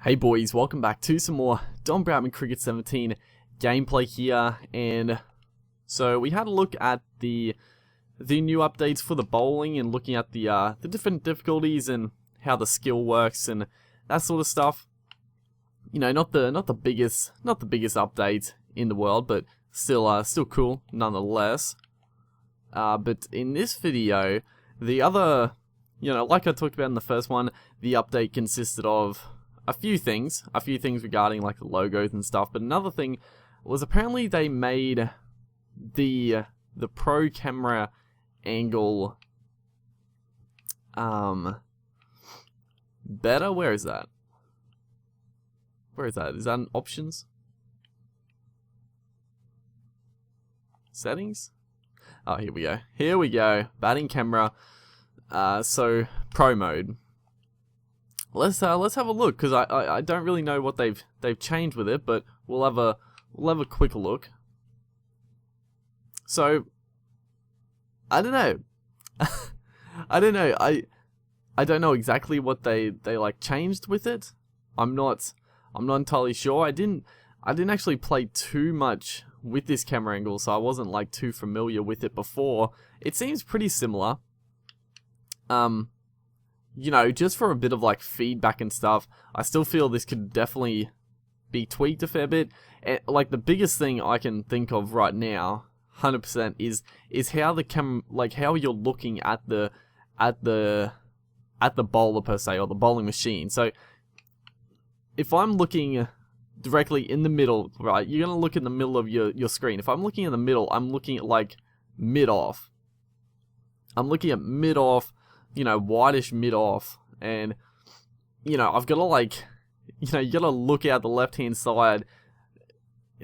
Hey boys, welcome back to some more Bradman Cricket 17 gameplay here, and so we had a look at the new updates for the bowling and looking at the different difficulties and how the skill works and that sort of stuff. You know, not the biggest update in the world, but still cool nonetheless. But in this video, the other, like I talked about in the first one, the update consisted of a few things regarding like the logos and stuff, but another thing was apparently they made the pro camera angle better. Where is that? Is that in options? Settings? Oh, here we go. Batting camera. So pro mode. Let's have a look, because I don't really know what they've changed with it, but we'll have a quick look. So I don't know. I don't know exactly what they like changed with it. I'm not entirely sure. I didn't actually play too much with this camera angle, so I wasn't like too familiar with it before. It seems pretty similar. Just for a bit of like feedback and stuff, I still feel this could definitely be tweaked a fair bit. And like the biggest thing I can think of right now, 100%, is how the how you're looking at the bowler per se, or the bowling machine. So if I'm looking directly in the middle, right, you're gonna look in the middle of your screen. If I'm looking in the middle, I'm looking at like mid off. I'm looking at mid off. Whitish mid off, and I've got to like, you got to look out the left hand side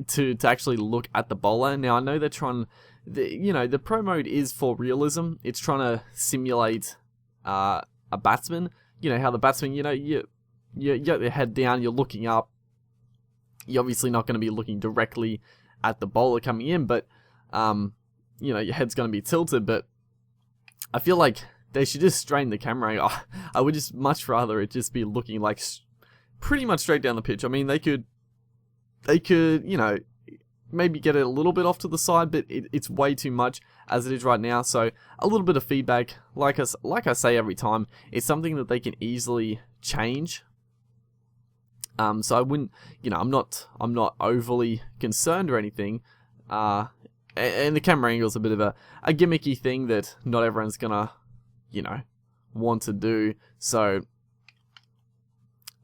to actually look at the bowler. Now I know they're trying, the pro mode is for realism. It's trying to simulate a batsman. How the batsman, you got your head down, you're looking up. You're obviously not going to be looking directly at the bowler coming in, but your head's going to be tilted. But I feel like they should just straighten the camera angle. I would just much rather it just be looking like pretty much straight down the pitch. I mean, they could, maybe get it a little bit off to the side, but it's way too much as it is right now. So a little bit of feedback, like I say every time, it's something that they can easily change. So I wouldn't, I'm not overly concerned or anything. And the camera angle is a bit of a gimmicky thing that not everyone's gonna want to do, so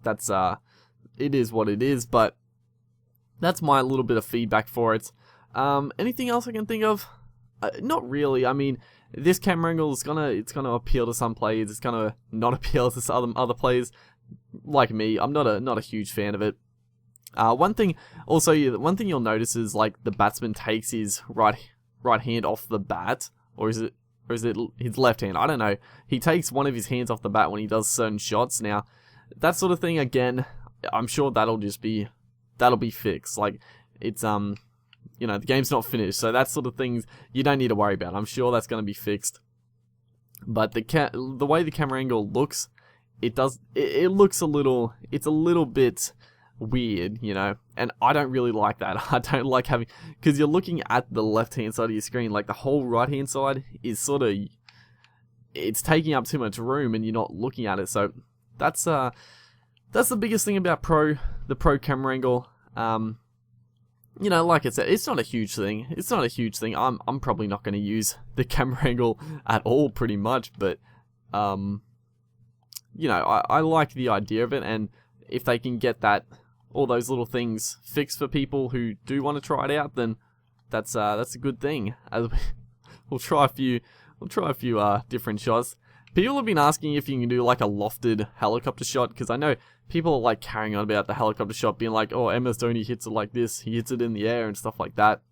that's it is what it is, but that's my little bit of feedback for it. Anything else I can think of? Not really. I mean, this camera angle is gonna appeal to some players, it's gonna not appeal to some other players like me. I'm not a huge fan of it. One thing you'll notice is like the batsman takes his right hand off the bat, or is it his left hand? I don't know. He takes one of his hands off the bat when he does certain shots. Now, that sort of thing, again, I'm sure that'll be fixed. Like, it's, the game's not finished, so that sort of things you don't need to worry about. I'm sure that's going to be fixed. But the way the camera angle looks, it looks a little bit weird, and I don't really like that. I don't like having, because you're looking at the left hand side of your screen, like the whole right hand side is it's taking up too much room and you're not looking at it. So that's the biggest thing about the pro camera angle. Like I said, it's not a huge thing. I'm probably not going to use the camera angle at all, pretty much, but I like the idea of it, and if they can get all those little things fixed for people who do want to try it out, then that's a good thing. We'll try a few different shots. People have been asking if you can do like a lofted helicopter shot, because I know people are like carrying on about the helicopter shot, being like, oh, MS Dhoni hits it like this, he hits it in the air and stuff like that.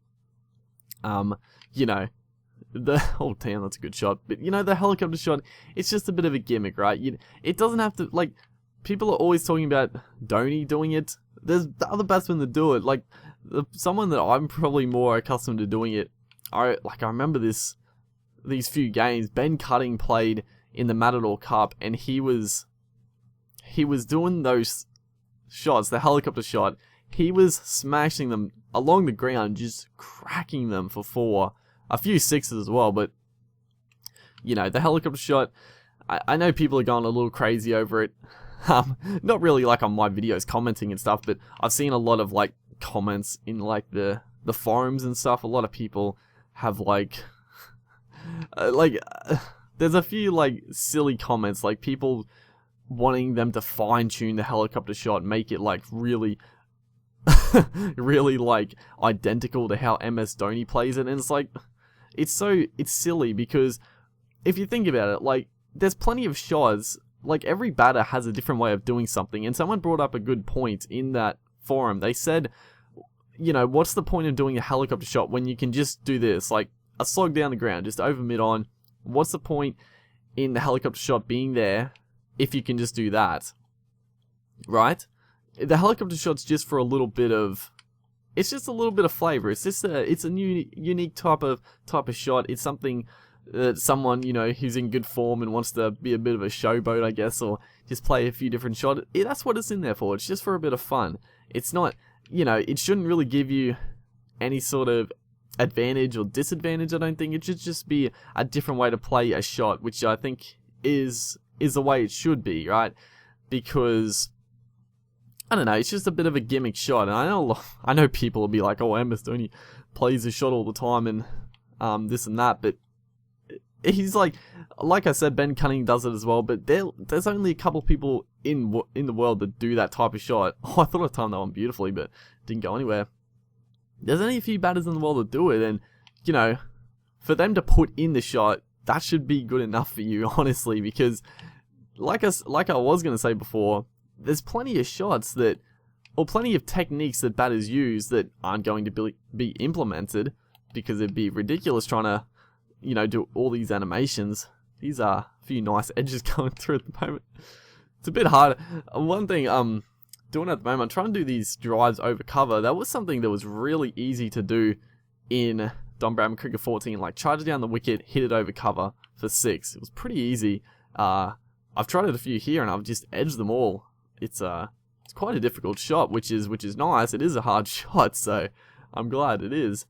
Oh damn, that's a good shot. But the helicopter shot, it's just a bit of a gimmick, right? It doesn't have to, like, people are always talking about Dhoni doing it. There's the other batsmen that do it. Like, someone that I'm probably more accustomed to doing it. I remember these few games. Ben Cutting played in the Matador Cup, and he was doing those shots, the helicopter shot, he was smashing them along the ground, just cracking them for 4. A few 6s as well, but, you know, the helicopter shot, I know people are going a little crazy over it. Not really like on my videos commenting and stuff, but I've seen a lot of, like, comments in, like, the forums and stuff. A lot of people have, like, there's a few, like, silly comments, like, people wanting them to fine-tune the helicopter shot, make it, like, really... really, like, identical to how MS Dhoni plays it, and it's like, it's silly, because if you think about it, like, there's plenty of shots, like, every batter has a different way of doing something, and someone brought up a good point in that forum. They said, you know, what's the point of doing a helicopter shot when you can just do this, like, a slog down the ground, just over mid-on? What's the point in the helicopter shot being there if you can just do that, right? The helicopter shot's just for a little bit of, it's just a little bit of flavor. It's just it's a new, unique type of shot. It's something that someone, you know, who's in good form and wants to be a bit of a showboat, I guess, or just play a few different shots. That's what it's in there for. It's just for a bit of fun. It's not, you know, it shouldn't really give you any sort of advantage or disadvantage, I don't think. It should just be a different way to play a shot, which I think is the way it should be, right? Because, I don't know, it's just a bit of a gimmick shot, and I know people will be like, oh, MS Dhoni plays a shot all the time, and this and that, but he's like I said, Ben Cunning does it as well, but there's only a couple of people in the world that do that type of shot. Oh, I thought I timed that one beautifully, but didn't go anywhere. There's only a few batters in the world that do it, and, you know, for them to put in the shot, that should be good enough for you, honestly, because, like I was going to say before, there's plenty of shots that, or plenty of techniques that batters use that aren't going to be implemented, because it'd be ridiculous trying to, you know, do all these animations. These are a few nice edges going through at the moment. It's a bit hard. One thing doing at the moment, I'm trying to do these drives over cover. That was something that was really easy to do in Don Bradman Cricket 14. Like, charge down the wicket, hit it over cover for 6. It was pretty easy. I've tried it a few here, and I've just edged them all. It's quite a difficult shot, which is nice. It is a hard shot, so I'm glad it is.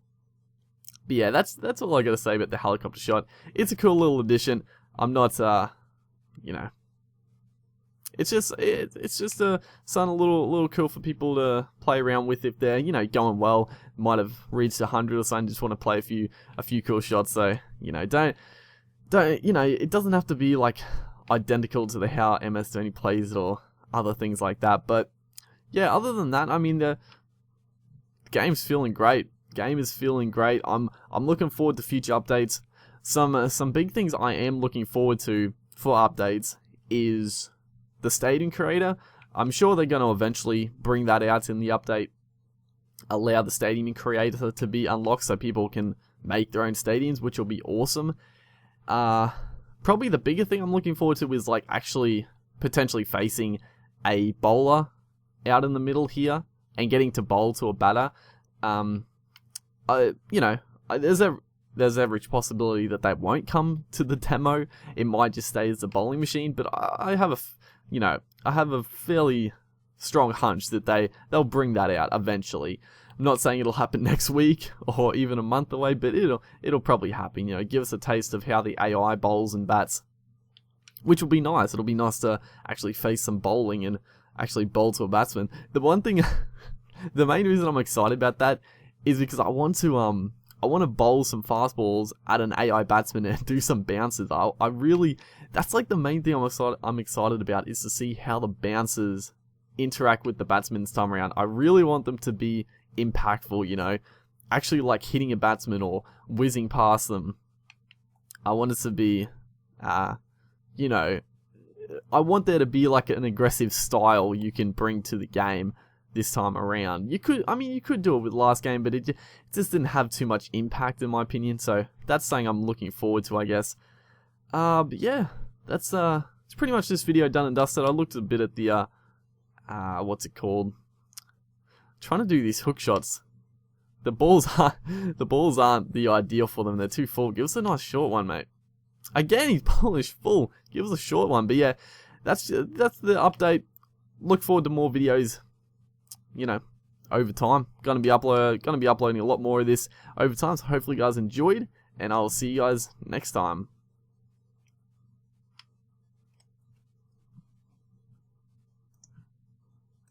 But yeah, that's all I gotta say about the helicopter shot. It's a cool little addition. I'm not, you know, it's just something a little cool for people to play around with if they're, you know, going well. Might have reached 100 or something. Just want to play a few cool shots. So, you know, don't, you know, it doesn't have to be like identical to how MS Dhoni plays it or other things like that. But yeah, other than that, I mean, the game's feeling great. Game is feeling great. I'm looking forward to future updates. Some big things I am looking forward to for updates is the stadium creator. I'm sure they're going to eventually bring that out in the update. Allow the stadium creator to be unlocked so people can make their own stadiums, which will be awesome. Probably the bigger thing I'm looking forward to is like actually potentially facing a bowler out in the middle here and getting to bowl to a batter. You know, there's every possibility that they won't come to the demo. It might just stay as a bowling machine, but I have a fairly strong hunch that they'll bring that out eventually. I'm not saying it'll happen next week or even a month away, but it'll probably happen. You know, give us a taste of how the AI bowls and bats, which will be nice. It'll be nice to actually face some bowling and actually bowl to a batsman. The one thing, the main reason I'm excited about that is because I want to bowl some fastballs at an AI batsman and do some bounces. I really, that's like the main thing I'm excited about, is to see how the bouncers interact with the batsmen this time around. I really want them to be impactful, you know, actually like hitting a batsman or whizzing past them. I want it to be, you know, I want there to be like an aggressive style you can bring to the game this time around. You could do it with last game, but it just didn't have too much impact in my opinion. So that's something I'm looking forward to, I guess. But yeah, it's pretty much this video done and dusted. I looked a bit at the what's it called? Trying to do these hook shots. The balls aren't the ideal for them. They're too full. Give us a nice short one, mate. Again, he's polished full. Give us a short one. But yeah, that's the update. Look forward to more videos over time. Gonna be uploading a lot more of this over time. So hopefully you guys enjoyed, and I'll see you guys next time.